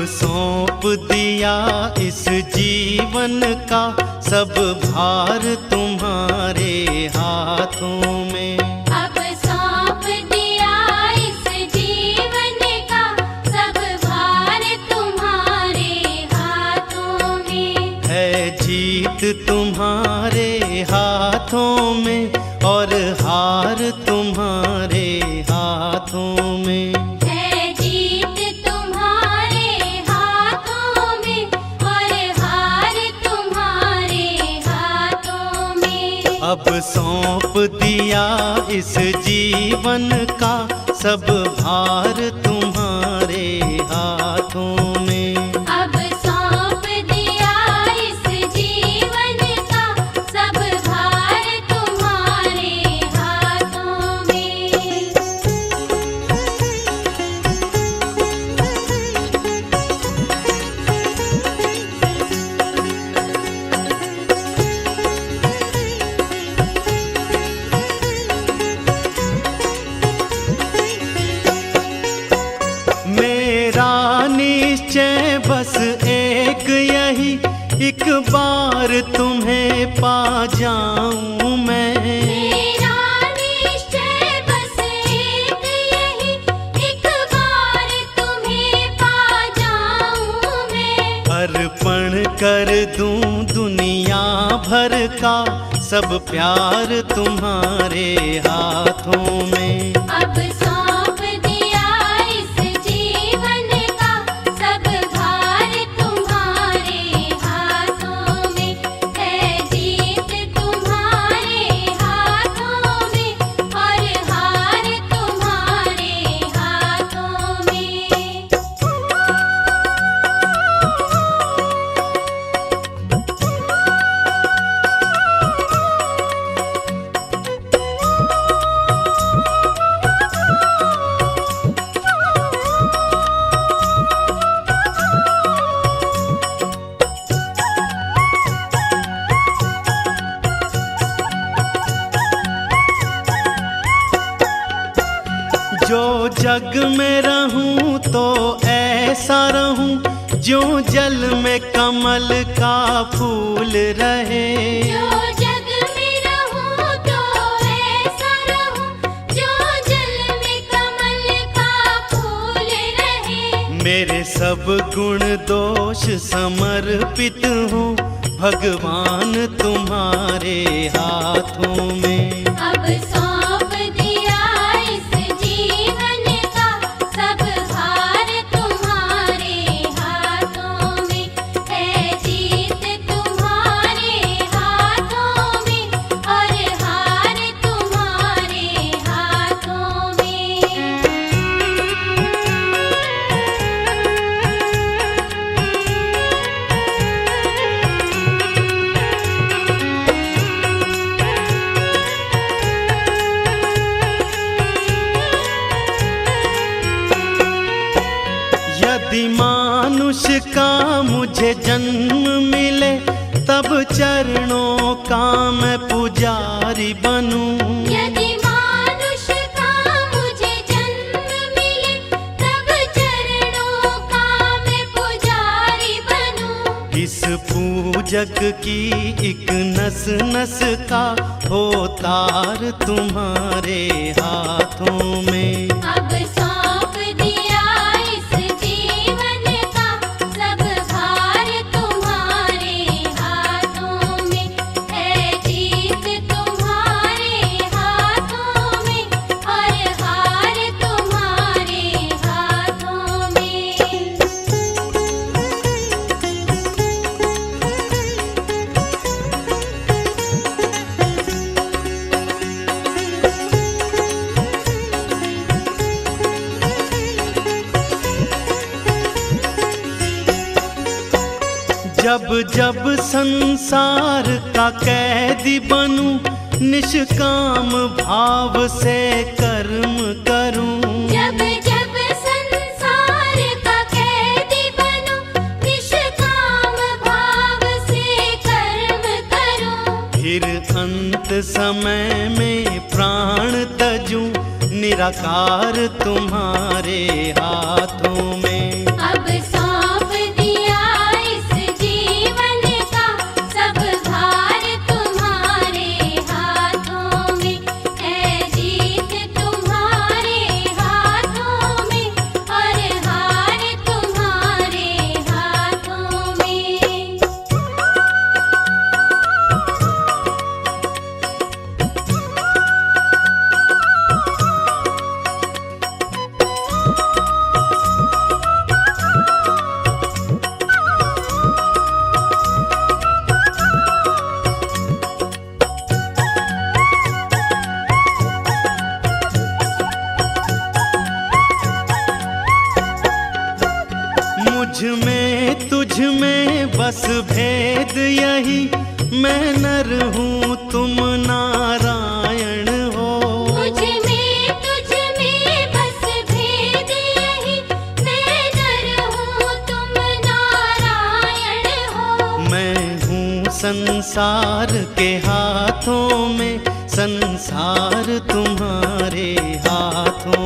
सौंप दिया इस जीवन का सब भार तुम्हारे हाथों में। अब सौंप दिया इस जीवन का सब भार तुम्हारे हाथों में। है जीत तुम्हारे हाथों में और हार तुम्हारे हाथों में। है जीत तुम्हारे हाथों में और हार तुम्हारे हाथों में। अब सौंप दिया इस जीवन का सब भार तुम्हारे हाथों में। अब सौंप दिया इस जीवन का सब भार तुम्हारे हाथों में। मेरा निश्चय बस एक यही, एक बार तुम्हें पा जाऊं मैं। मेरा निश्चय बस एक यही, एक बार तुम्हें पा जाऊं मैं। अर्पण कर दूं दुनिया भर का सब प्यार तुम्हारे हाथों में। अब सौंप दिया इस जीवन का सब भार तुम्हारे हाथों में। है जीत तुम्हारे हाथों में और हार तुम्हारे हाथों में। जो जग में रहूं तो ऐसा रहूं जो जल में कमल का फूल रहे। जो जग में रहूं तो ऐसा रहूं जो जल में कमल का फूल रहे। मेरे सब गुण दोष समर्पित हूँ भगवान तुम्हारे हाथों में। अब सौंप दिया इस जीवन का सब भार तुम्हारे हाथों में। है जीत तुम्हारे हाथों में और हार तुम्हारे हाथों में। यदि मानुष का मुझे जन्म मिले तब चरणों का मैं पुजारी बनूं। यदि मानुष का मुझे जन्म मिले तब चरणों का मैं पुजारी बनूं। इस पूजक की एक नस नस का हो तार तुम्हारे हाथों में। अब सौंप दिया इस जीवन का सब भार तुम्हारे हाथों में। है जीत तुम्हारे हाथों में और हार तुम्हारे हाथों में। जब जब संसार का कैदी बनूं निष्काम भाव से कर्म करूं। जब जब संसार का कैदी बनूं निष्काम भाव से कर्म करूं। फिर अंत समय में प्राण तजूं निराकार तुम्हारे हाथों में। अब सौंप तुझ में बस भेद यही, मैं नर हूँ तुम नारायण हो। तुझ में बस भेद यही, मैं नर हूँ तुम नारायण हो। मैं हूँ संसार के हाथों में, संसार तुम्हारे हाथों